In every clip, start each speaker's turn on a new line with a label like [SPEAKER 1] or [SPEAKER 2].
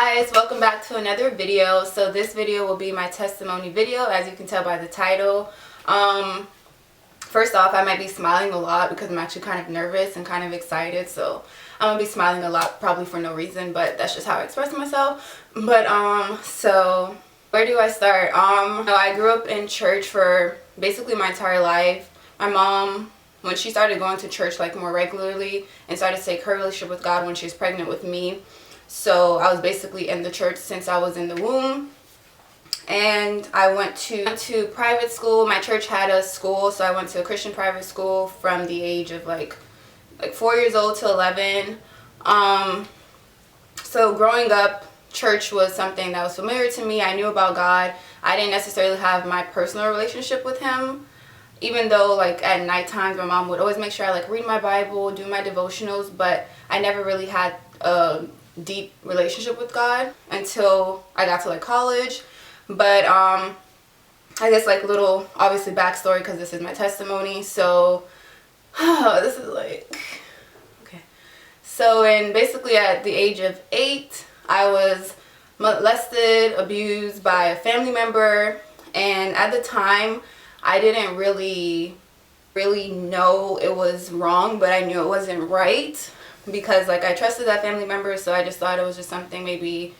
[SPEAKER 1] guys, welcome back to another video. So this video will be my testimony video, as you can tell by the title. First off, I might be smiling a lot because I'm actually kind of nervous and kind of excited, so I'm gonna be smiling a lot probably for no reason, but that's just how I express myself. But so where do I start? I grew up in church for basically my entire life. My mom, when she started going to church like more regularly and started to take her relationship with God when she was pregnant with me. So I was basically in the church since I was in the womb. And I went to private school. My church had a school, so I went to a Christian private school from the age of like 4 years old to 11. So growing up, church was something that was familiar to me. I knew about God. I didn't necessarily have my personal relationship with him, even though like at night times my mom would always make sure I like read my Bible, do my devotionals, but I never really had a deep relationship with God until I got to like college. But I guess like little obviously backstory, because this is my testimony. So this is like okay. So basically at the age of 8, I was molested, abused by a family member, and at the time I didn't really know it was wrong, but I knew it wasn't right because like I trusted that family member, so I just thought it was just something maybe,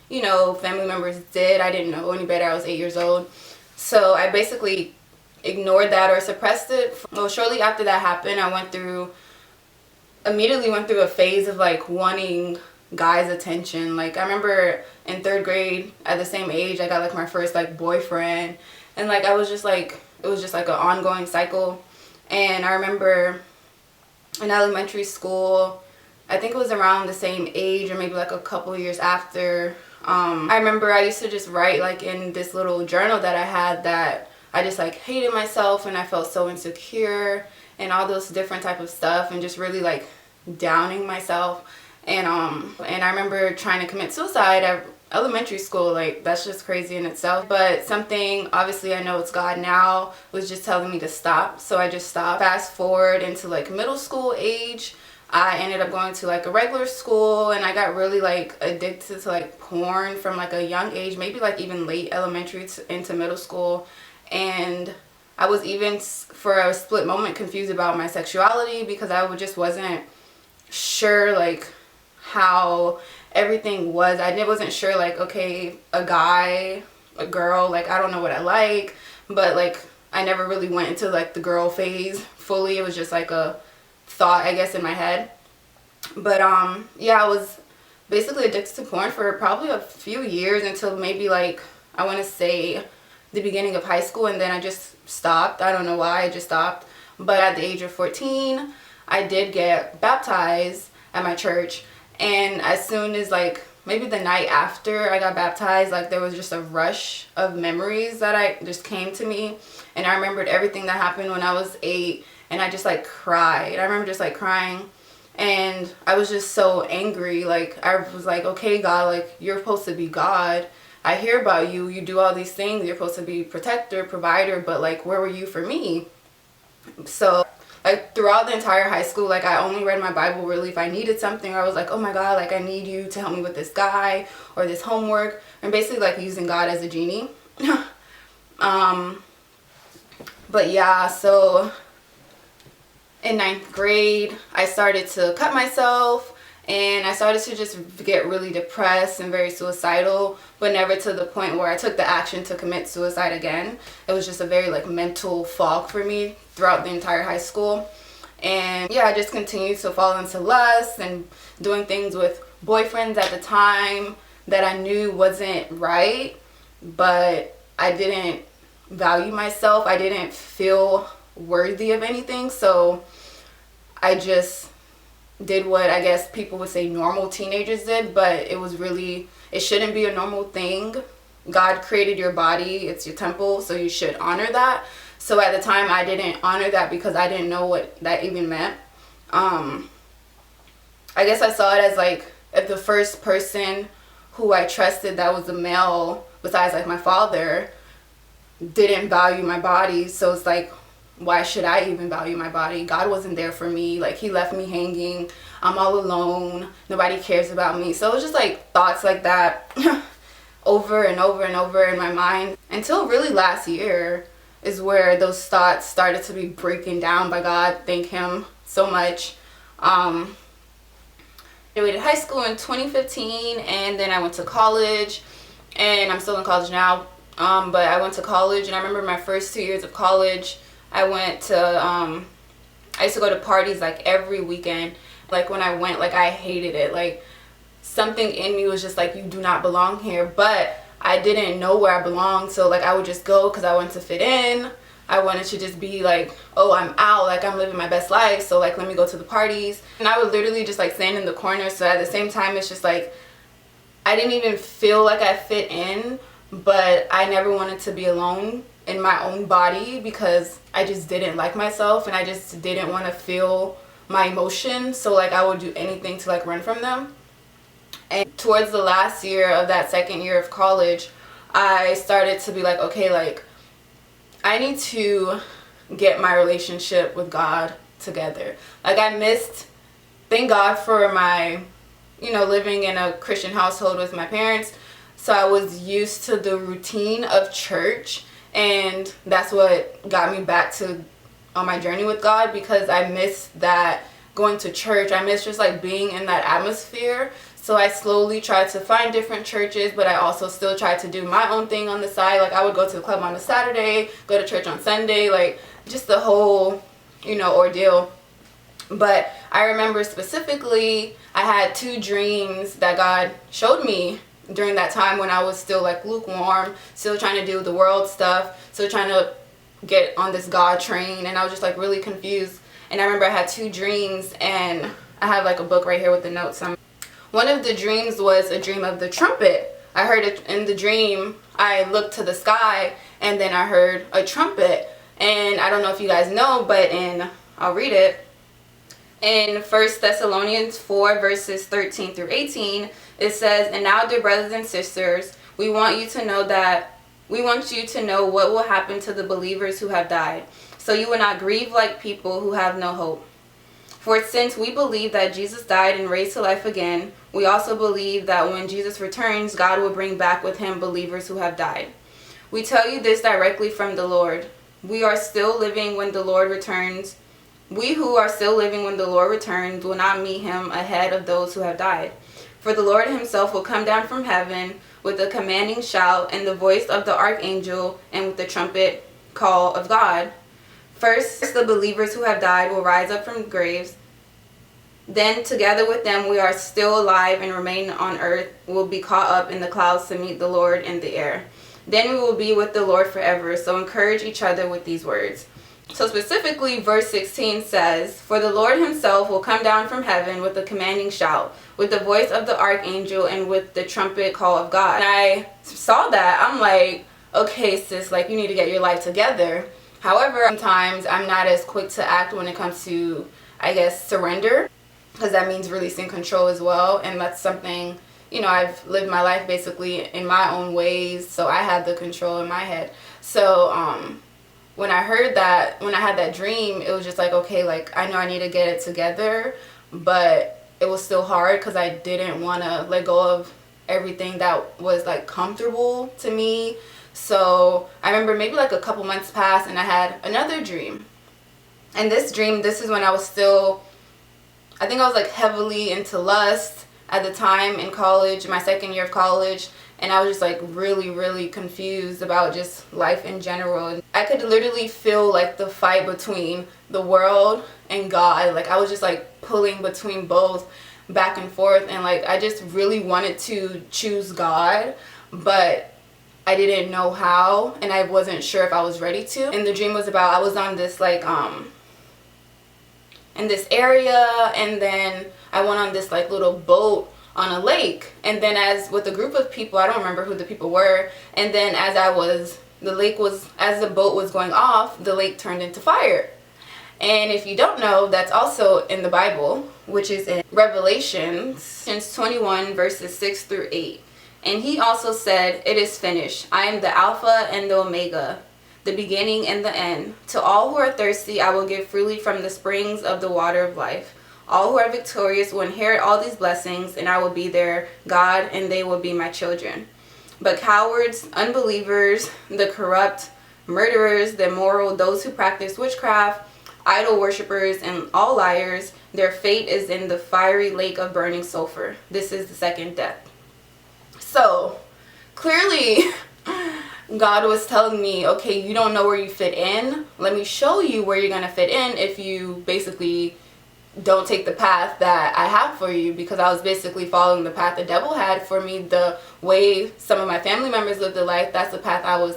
[SPEAKER 1] you know, family members did. I didn't know any better. I was 8 years old. So I basically ignored that or suppressed it. Well, shortly after that happened, I immediately went through a phase of like wanting guys' attention. Like I remember in 3rd grade at the same age, I got like my first like boyfriend, and like I was just like, it was just like an ongoing cycle. And I remember in elementary school, I think it was around the same age or maybe like a couple years after, I remember I used to just write like in this little journal that I had that I just like hated myself and I felt so insecure and all those different type of stuff and just really like downing myself. And I remember trying to commit suicide at elementary school. Like that's just crazy in itself. But something, obviously I know it's God now, was just telling me to stop. So I just stopped. Fast forward into like middle school age, I ended up going to like a regular school, and I got really like addicted to like porn from like a young age, maybe like even late elementary into middle school. And I was even for a split moment confused about my sexuality because I just wasn't sure like how everything was. I wasn't sure like, okay, a guy, a girl, like I don't know what I like, but like I never really went into like the girl phase fully. It was just like a thought, I guess, in my head. But yeah, I was basically addicted to porn for probably a few years until maybe like I want to say the beginning of high school, and then I just stopped. I don't know why, I just stopped. But at the age of 14, I did get baptized at my church, and as soon as like maybe the night after I got baptized, like there was just a rush of memories that I just came to me, and I remembered everything that happened when I was 8. And I just like cried. I remember just like crying, and I was just so angry. Like I was like, okay, God, like you're supposed to be God. I hear about you. You do all these things. You're supposed to be protector, provider, but like where were you for me? So like throughout the entire high school, like I only read my Bible really if I needed something, or I was like, oh my God, like I need you to help me with this guy or this homework, and basically like using God as a genie. But yeah, so in 9th grade, I started to cut myself, and I started to just get really depressed and very suicidal, but never to the point where I took the action to commit suicide again. It was just a very like mental fog for me throughout the entire high school. And yeah, I just continued to fall into lust and doing things with boyfriends at the time that I knew wasn't right, but I didn't value myself. I didn't feel worthy of anything, so I just did what I guess people would say normal teenagers did, but it shouldn't be a normal thing. God created your body, it's your temple, so you should honor that. So at the time I didn't honor that because I didn't know what that even meant. I guess I saw it as like if the first person who I trusted that was a male besides like my father didn't value my body, so it's like, why should I even value my body? God wasn't there for me. Like, he left me hanging. I'm all alone. Nobody cares about me. So it was just like thoughts like that over and over and over in my mind until really last year is where those thoughts started to be breaking down by God. Thank him so much. Graduated high school in 2015, and then I went to college, and I'm still in college now. But I went to college, and I remember my first 2 years of college, I used to go to parties like every weekend. Like, when I went, like, I hated it. Like, something in me was just like, you do not belong here. But I didn't know where I belonged, so like I would just go because I wanted to fit in. I wanted to just be like, oh, I'm out, like I'm living my best life, so like let me go to the parties. And I would literally just like stand in the corner. So at the same time, it's just like I didn't even feel like I fit in, but I never wanted to be alone in my own body because I just didn't like myself and I just didn't want to feel my emotions. So like I would do anything to like run from them. And towards the last year of that second year of college, I started to be like, okay, like I need to get my relationship with God together. Like I missed, thank God for my, living in a Christian household with my parents. So I was used to the routine of church, and that's what got me back to on my journey with God, because I missed that going to church. I missed just like being in that atmosphere. So I slowly tried to find different churches, but I also still tried to do my own thing on the side. Like I would go to the club on a Saturday, go to church on Sunday, like just the whole, ordeal. But I remember specifically, I had 2 dreams that God showed me during that time when I was still like lukewarm, still trying to do the world stuff, still trying to get on this God train, and I was just like really confused. And I remember I had 2 dreams, and I have like a book right here with the notes. One of the dreams was a dream of the trumpet. I heard it in the dream. I looked to the sky, and then I heard a trumpet. And I don't know if you guys know, but I'll read it. In 1 Thessalonians 4 verses 13 through 18, it says, "And now, dear brothers and sisters, we want you to know what will happen to the believers who have died, so you will not grieve like people who have no hope. For since we believe that Jesus died and raised to life again, we also believe that when Jesus returns, God will bring back with him believers who have died. We tell you this directly from the Lord. We who are still living when the Lord returns will not meet him ahead of those who have died. For the Lord himself will come down from heaven with a commanding shout and the voice of the archangel and with the trumpet call of God. First, the believers who have died will rise up from graves. Then, together with them, we are still alive and remain on earth will be caught up in the clouds to meet the Lord in the air. Then we will be with the Lord forever. So encourage each other with these words." So specifically, verse 16 says, "For the Lord himself will come down from heaven with a commanding shout, with the voice of the archangel and with the trumpet call of God." And I saw that. I'm like, okay, sis, like you need to get your life together. However, sometimes I'm not as quick to act when it comes to, I guess, surrender, because that means releasing control as well. And that's something, I've lived my life basically in my own ways, so I had the control in my head. So when I heard that, when I had that dream, it was just like, okay, like I know I need to get it together, but it was still hard because I didn't want to let go of everything that was like comfortable to me. So I remember maybe like a couple months passed and I had another dream. And this dream, this is when I was still, I think I was like heavily into lust at the time in college, my second year of college. And I was just like really, really confused about just life in general. I could literally feel like the fight between the world and God. Like I was just like pulling between both back and forth. And like I just really wanted to choose God, but I didn't know how, and I wasn't sure if I was ready to. And the dream was about, I was on this like in this area, and then I went on this like little boat on a lake, and then as with a group of people, I don't remember who the people were, and then as the boat was going off, the lake turned into fire. And if you don't know, that's also in the Bible, which is in Revelations 21 verses 6 through 8. "And he also said, 'It is finished. I am the Alpha and the Omega, the beginning and the end. To all who are thirsty, I will give freely from the springs of the water of life. All who are victorious will inherit all these blessings, and I will be their God, and they will be my children. But cowards, unbelievers, the corrupt, murderers, the immoral, those who practice witchcraft, idol worshippers, and all liars, their fate is in the fiery lake of burning sulfur. This is the second death. So, clearly, God was telling me, okay, you don't know where you fit in. Let me show you where you're going to fit in if you basically don't take the path that I have for you, because I was basically following the path the devil had for me. The way some of my family members lived their life, that's the path I was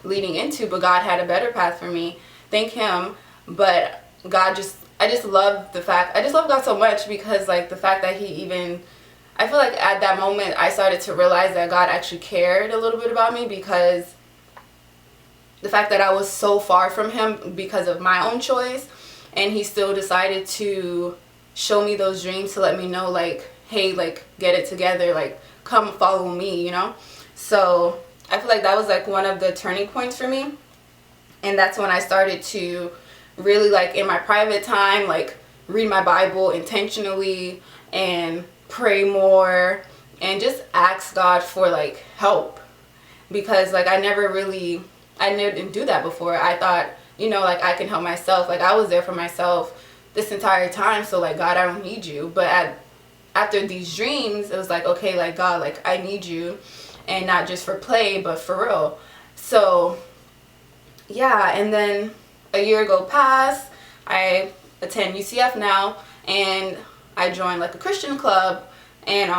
[SPEAKER 1] leading into, but God had a better path for me. Thank him. But I just love God so much, because like the fact that I feel like at that moment I started to realize that God actually cared a little bit about me, because the fact that I was so far from him because of my own choice, and he still decided to show me those dreams to let me know, like, hey, like, get it together, like, come follow me, you know? So I feel like that was like one of the turning points for me. And that's when I started to really, like, in my private time, like, read my Bible intentionally and pray more and just ask God for, like, help. Because, like, I didn't do that before. I thought, you know, like, I can help myself. Like, I was there for myself this entire time. So, like, God, I don't need you. But after these dreams, it was like, okay, like, God, like, I need you. And not just for play, but for real. So, yeah. And then a year ago passed. I attend UCF now. And I joined, like, a Christian club. And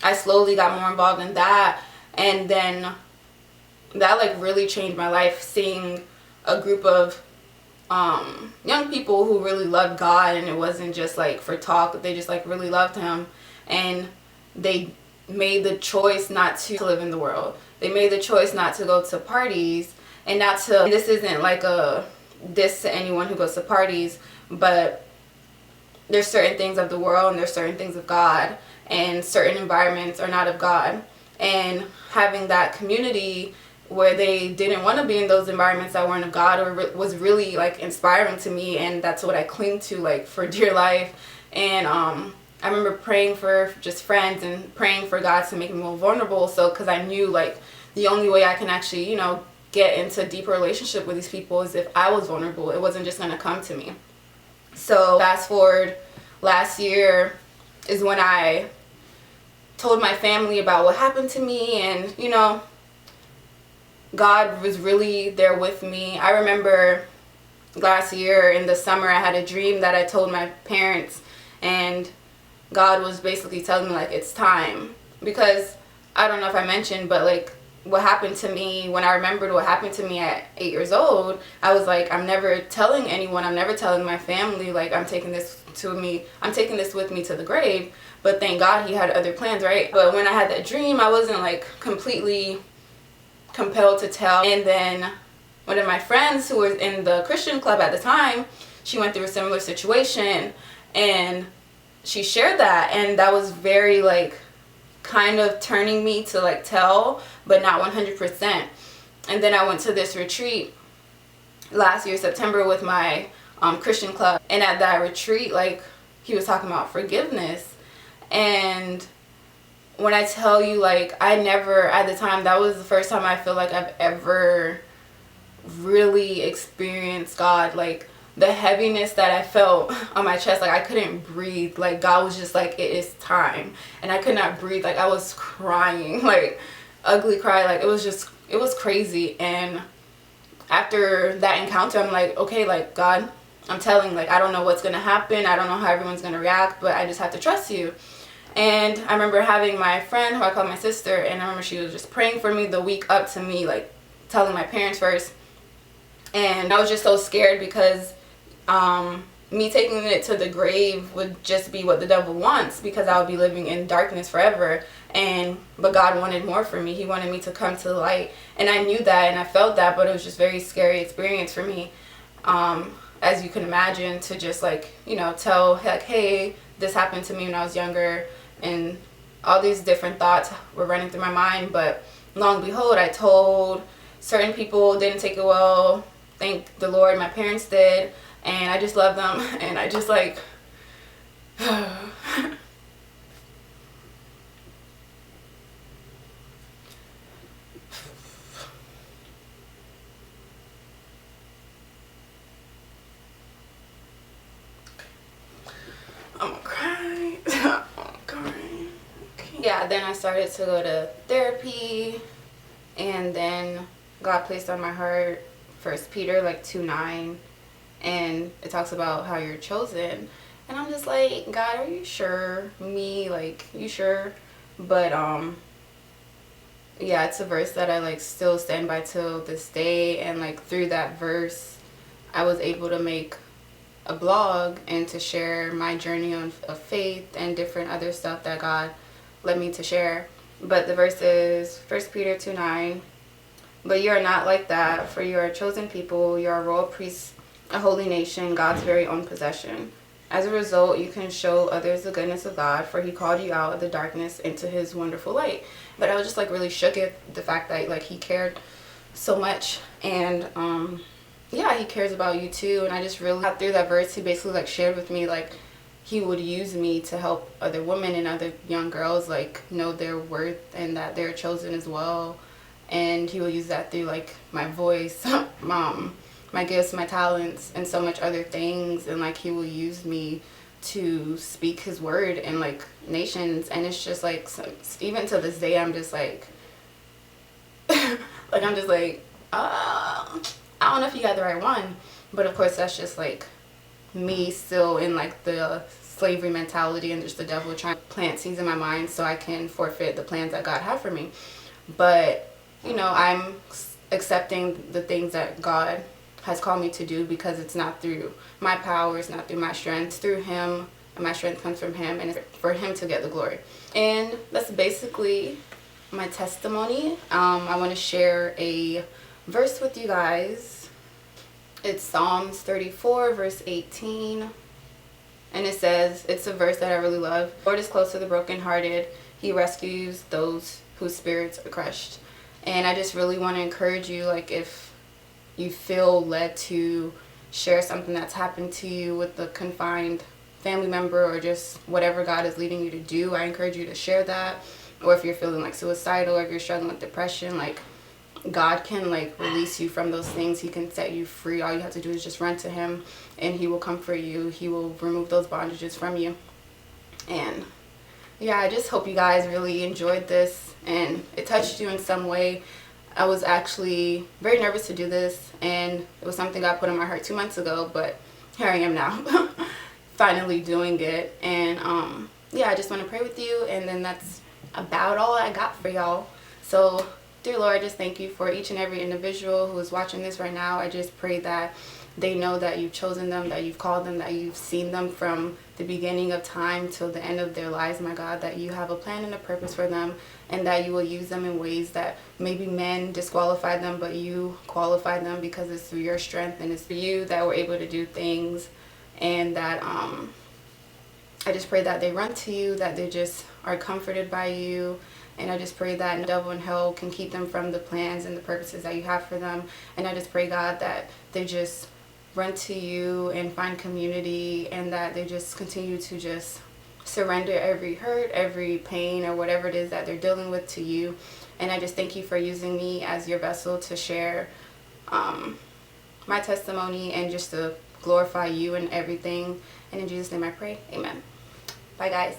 [SPEAKER 1] I slowly got more involved in that. And then that, like, really changed my life, seeing a group of young people who really loved God, and it wasn't just like for talk. They just like really loved him, and they made the choice not to live in the world. They made the choice not to go to parties, and not to, this isn't like a diss to anyone who goes to parties, but there's certain things of the world and there's certain things of God, and certain environments are not of God. And having that community where they didn't want to be in those environments that weren't of God, or was really like inspiring to me, and that's what I cling to, like, for dear life. And I remember praying for just friends and praying for God to make me more vulnerable, so because I knew, like, the only way I can actually, you know, get into a deeper relationship with these people is if I was vulnerable. It wasn't just going to come to me. So fast forward, last year is when I told my family about what happened to me, and, you know, God was really there with me. I remember last year in the summer, I had a dream that I told my parents, and God was basically telling me, like, it's time. Because I don't know if I mentioned, but, like, what happened to me, when I remembered what happened to me at 8 years old, I was like, I'm never telling anyone, I'm never telling my family, like, I'm taking this with me to the grave. But thank God he had other plans, right? But when I had that dream, I wasn't, like, completely compelled to tell. And then one of my friends who was in the Christian club at the time, she went through a similar situation, and she shared that, and that was very, like, kind of turning me to, like, tell, but not 100%. And then I went to this retreat last year, September, with my Christian club, and at that retreat, like, he was talking about forgiveness. And when I tell you, like, I never, at the time, that was the first time I feel like I've ever really experienced God. Like, the heaviness that I felt on my chest, like, I couldn't breathe. Like, God was just like, it is time. And I could not breathe. Like, I was crying, like, ugly cry. Like, it was crazy. And after that encounter, I'm like, okay, like, God, I'm telling, like, I don't know what's going to happen. I don't know how everyone's going to react, but I just have to trust you. And I remember having my friend, who I call my sister, and I remember she was just praying for me the week up to me, like, telling my parents first. And I was just so scared, because me taking it to the grave would just be what the devil wants, because I would be living in darkness forever. But God wanted more for me. He wanted me to come to the light. And I knew that, and I felt that, but it was just a very scary experience for me. As you can imagine, to just, like, you know, tell, like, hey, this happened to me when I was younger, and all these different thoughts were running through my mind. But long and behold, I told, certain people didn't take it well. Thank the Lord, my parents did, and I just love them, and I just like I'm gonna cry. I'm crying. Okay. Yeah, then I started to go to therapy, and then God placed on my heart First Peter like 2:9, and it talks about how you're chosen, and I'm just like, God, are you sure? Me, like, you sure? But yeah, it's a verse that I like still stand by till this day, and like through that verse, I was able to make a blog and to share my journey of faith and different other stuff that God led me to share. But the verse is 1 Peter 2:9. But you are not like that, for you are a chosen people, you are a royal priest, a holy nation, God's very own possession. As a result, you can show others the goodness of God, for he called you out of the darkness into his wonderful light. But I was just like really shook at the fact that like he cared so much, and yeah, he cares about you too. And I just really got through that verse. He basically like shared with me like he would use me to help other women and other young girls like know their worth and that they're chosen as well. And he will use that through like my voice, my gifts, my talents, and so much other things. And like he will use me to speak his word in like nations. And it's just like, so, even to this day, I'm just like like I'm just like I don't know if you got the right one, but of course that's just like me still in like the slavery mentality, and just the devil trying to plant seeds in my mind so I can forfeit the plans that God had for me. But you know, I'm accepting the things that God has called me to do, because it's not through my power, it's not through my strength, it's through him, and my strength comes from him, and it's for him to get the glory. And that's basically my testimony. I want to share a verse with you guys. It's Psalms 34 verse 18, and it says, it's a verse that I really love. The Lord is close to the brokenhearted, he rescues those whose spirits are crushed. And I just really want to encourage you, like if you feel led to share something that's happened to you with a confined family member, or just whatever God is leading you to do, I encourage you to share that. Or if you're feeling like suicidal, or if you're struggling with depression, like God can like release you from those things. He can set you free. All you have to do is just run to him, and he will comfort you. He will remove those bondages from you. And yeah, I just hope you guys really enjoyed this and it touched you in some way. I was actually very nervous to do this, and it was something God put in my heart 2 months ago, but here I am now finally doing it. And yeah, I just want to pray with you, and then that's about all I got for y'all. So dear Lord, I just thank you for each and every individual who is watching this right now. I just pray that they know that you've chosen them, that you've called them, that you've seen them from the beginning of time till the end of their lives, my God, that you have a plan and a purpose for them, and that you will use them in ways that maybe men disqualified them, but you qualified them, because it's through your strength and it's through you that we're able to do things. And that I just pray that they run to you, that they just are comforted by you. And I just pray that the devil in hell can keep them from the plans and the purposes that you have for them. And I just pray, God, that they just run to you and find community, and that they just continue to just surrender every hurt, every pain, or whatever it is that they're dealing with to you. And I just thank you for using me as your vessel to share my testimony, and just to glorify you in everything. And in Jesus' name I pray, amen. Bye guys.